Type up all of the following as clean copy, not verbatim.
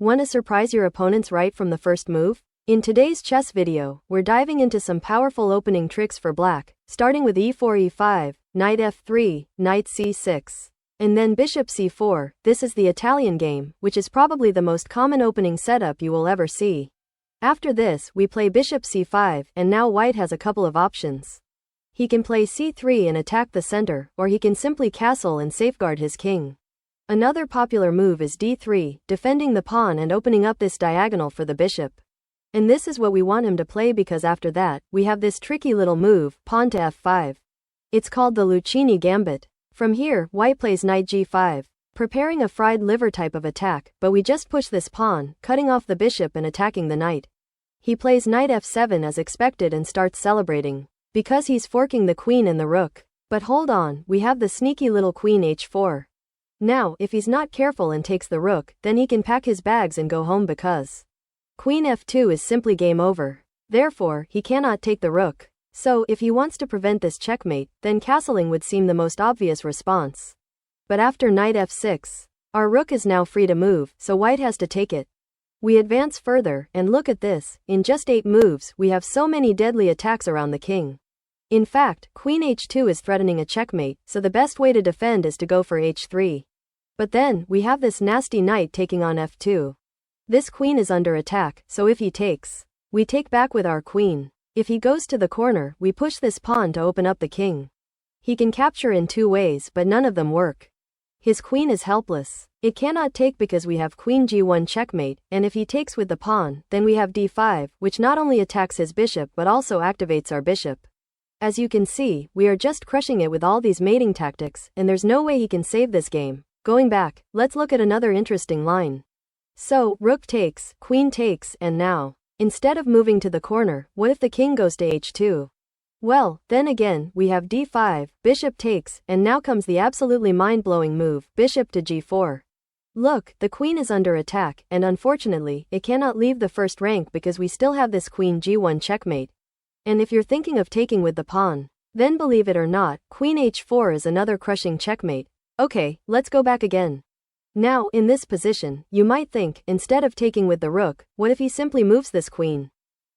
Want to surprise your opponents right from the first move? In today's chess video, we're diving into some powerful opening tricks for black, starting with e4 e5, knight f3, knight c6, and then bishop c4. This is the Italian game, which is probably the most common opening setup you will ever see. After this, we play bishop c5, and now white has a couple of options. He can play c3 and attack the center, or he can simply castle and safeguard his king. Another popular move is d3, defending the pawn and opening up this diagonal for the bishop. And this is what we want him to play because after that, we have this tricky little move, pawn to f5. It's called the Lucchini Gambit. From here, white plays knight g5, preparing a fried liver type of attack, but we just push this pawn, cutting off the bishop and attacking the knight. He plays knight f7 as expected and starts celebrating, because he's forking the queen and the rook. But hold on, we have the sneaky little queen h4. Now, if he's not careful and takes the rook, then he can pack his bags and go home because queen f2 is simply game over. Therefore, he cannot take the rook. So, if he wants to prevent this checkmate, then castling would seem the most obvious response. But after knight f6, our rook is now free to move, so white has to take it. We advance further, and look at this, in just 8 moves, we have so many deadly attacks around the king. In fact, queen h2 is threatening a checkmate, so the best way to defend is to go for h3. But then, we have this nasty knight taking on f2. This queen is under attack, so if he takes, we take back with our queen. If he goes to the corner, we push this pawn to open up the king. He can capture in 2 ways, but none of them work. His queen is helpless. It cannot take because we have queen g1 checkmate, and if he takes with the pawn, then we have d5, which not only attacks his bishop but also activates our bishop. As you can see, we are just crushing it with all these mating tactics, and there's no way he can save this game. Going back, let's look at another interesting line. So, rook takes, queen takes, and now, instead of moving to the corner, what if the king goes to h2? Well, then again, we have d5, bishop takes, and now comes the absolutely mind-blowing move, bishop to g4. Look, the queen is under attack, and unfortunately, it cannot leave the first rank because we still have this queen g1 checkmate. And if you're thinking of taking with the pawn, then believe it or not, queen h4 is another crushing checkmate. Okay, let's go back again. Now, in this position, you might think, instead of taking with the rook, what if he simply moves this queen?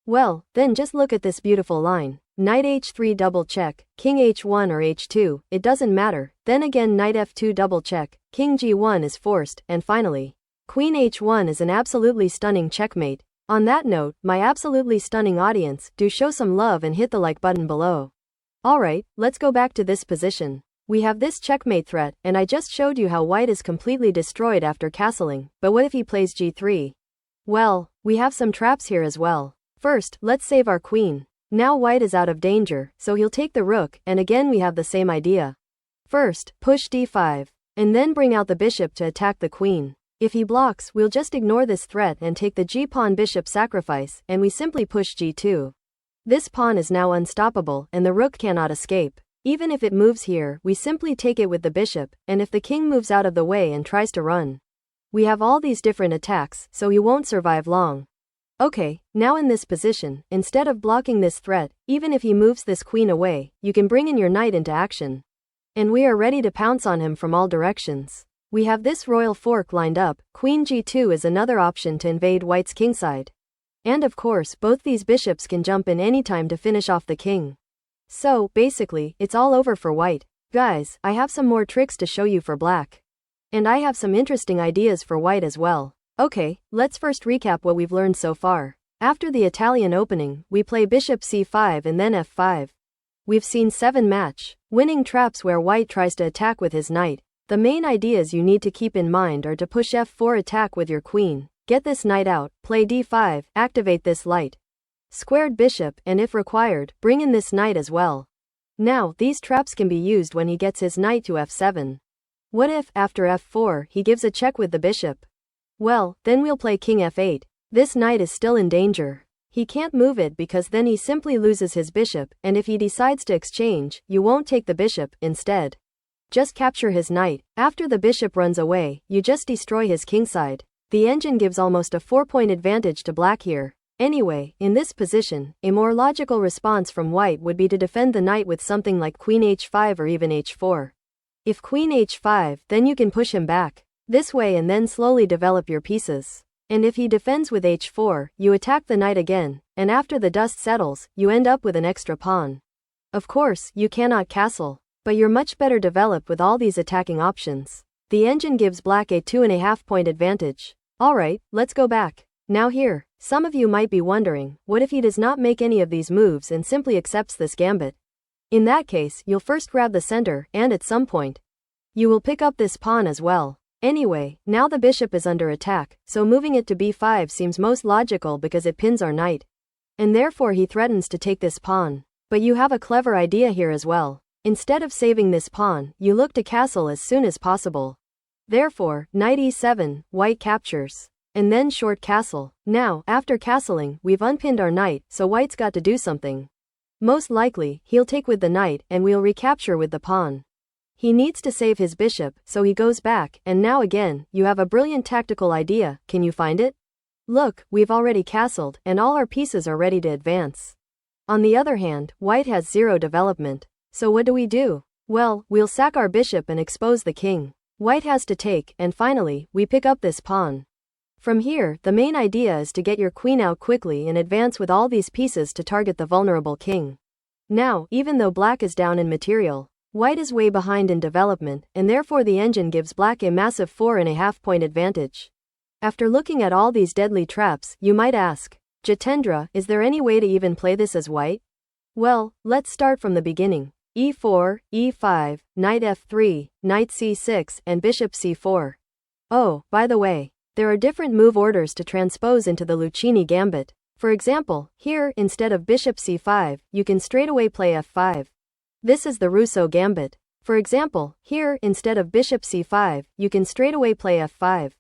Well, then just look at this beautiful line. Knight h3 double check, king h1 or h2, it doesn't matter. Then again knight f2 double check, king g1 is forced, and finally, queen h1 is an absolutely stunning checkmate. On that note, my absolutely stunning audience, do show some love and hit the like button below. Alright, let's go back to this position. We have this checkmate threat, and I just showed you how white is completely destroyed after castling, but what if he plays g3? Well, we have some traps here as well. First, let's save our queen. Now white is out of danger, so he'll take the rook, and again we have the same idea. First, push d5, and then bring out the bishop to attack the queen. If he blocks, we'll just ignore this threat and take the g-pawn bishop sacrifice, and we simply push g2. This pawn is now unstoppable, and the rook cannot escape. Even if it moves here, we simply take it with the bishop, and if the king moves out of the way and tries to run, we have all these different attacks, so he won't survive long. Okay, now in this position, instead of blocking this threat, even if he moves this queen away, you can bring in your knight into action. And we are ready to pounce on him from all directions. We have this royal fork lined up, queen g2 is another option to invade white's kingside. And of course, both these bishops can jump in any time to finish off the king. So, basically, it's all over for white. Guys, I have some more tricks to show you for black. And I have some interesting ideas for white as well. Okay, let's first recap what we've learned so far. After the Italian opening, we play bishop c5 and then f5. We've seen 7 winning traps where white tries to attack with his knight. The main ideas you need to keep in mind are to push f4 attack with your queen, get this knight out, play d5, activate this light squared bishop, and if required, bring in this knight as well. Now, these traps can be used when he gets his knight to f7. What if, after f4, he gives a check with the bishop? Well, then we'll play king f8. This knight is still in danger. He can't move it because then he simply loses his bishop, and if he decides to exchange, you won't take the bishop, instead. Just capture his knight. After the bishop runs away, you just destroy his kingside. The engine gives almost a 4-point advantage to black here. Anyway, in this position, a more logical response from white would be to defend the knight with something like queen h5 or even h4. If queen h5, then you can push him back this way and then slowly develop your pieces. And if he defends with h4, you attack the knight again, and after the dust settles, you end up with an extra pawn. Of course, you cannot castle, but you're much better developed with all these attacking options. The engine gives black a 2.5 point advantage. Alright, let's go back. Now here, some of you might be wondering, what if he does not make any of these moves and simply accepts this gambit? In that case, you'll first grab the center, and at some point, you will pick up this pawn as well. Anyway, now the bishop is under attack, so moving it to b5 seems most logical because it pins our knight. And therefore he threatens to take this pawn. But you have a clever idea here as well. Instead of saving this pawn, you look to castle as soon as possible. Therefore, knight e7, white captures. And then short castle. Now, after castling, we've unpinned our knight, so white's got to do something. Most likely, he'll take with the knight, and we'll recapture with the pawn. He needs to save his bishop, so he goes back, and now again, you have a brilliant tactical idea. Can you find it? Look, we've already castled, and all our pieces are ready to advance. On the other hand, white has 0 development. So what do? Well, we'll sack our bishop and expose the king. White has to take, and finally, we pick up this pawn. From here, the main idea is to get your queen out quickly and advance with all these pieces to target the vulnerable king. Now, even though black is down in material, white is way behind in development, and therefore the engine gives black a massive 4.5 point advantage. After looking at all these deadly traps, you might ask, Jitendra, is there any way to even play this as white? Well, let's start from the beginning. e4, e5, knight f3, knight c6, and bishop c4. Oh, by the way, there are different move orders to transpose into the Lucchini Gambit. For example, here, instead of bishop c5, you can straightaway play f5. This is the Russo Gambit. For example, here, instead of bishop c5, you can straightaway play f5.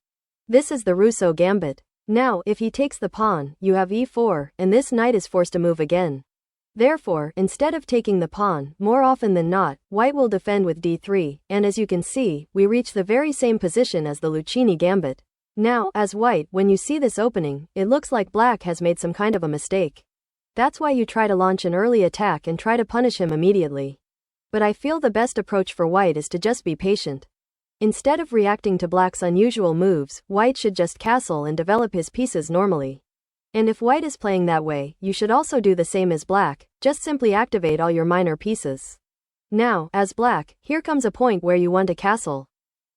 This is the Russo Gambit. Now, if he takes the pawn, you have e4, and this knight is forced to move again. Therefore, instead of taking the pawn, more often than not, white will defend with d3, and as you can see, we reach the very same position as the Lucchini Gambit. Now, as white, when you see this opening, it looks like black has made some kind of a mistake. That's why you try to launch an early attack and try to punish him immediately. But I feel the best approach for white is to just be patient. Instead of reacting to black's unusual moves, white should just castle and develop his pieces normally. And if white is playing that way, you should also do the same as black, just simply activate all your minor pieces. Now, as black, here comes a point where you want to castle.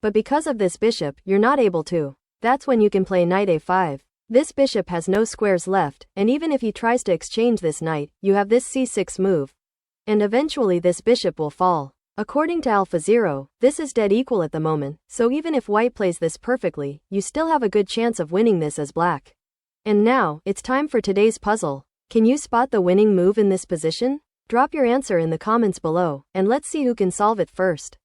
But because of this bishop, you're not able to. That's when you can play knight a5. This bishop has no squares left, and even if he tries to exchange this knight, you have this c6 move. And eventually this bishop will fall. According to AlphaZero, this is dead equal at the moment, so even if white plays this perfectly, you still have a good chance of winning this as black. And now, it's time for today's puzzle. Can you spot the winning move in this position? Drop your answer in the comments below, and let's see who can solve it first.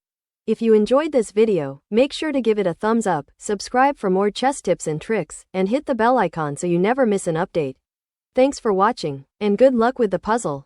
If you enjoyed this video, make sure to give it a thumbs up, subscribe for more chess tips and tricks, and hit the bell icon so you never miss an update. Thanks for watching, and good luck with the puzzle.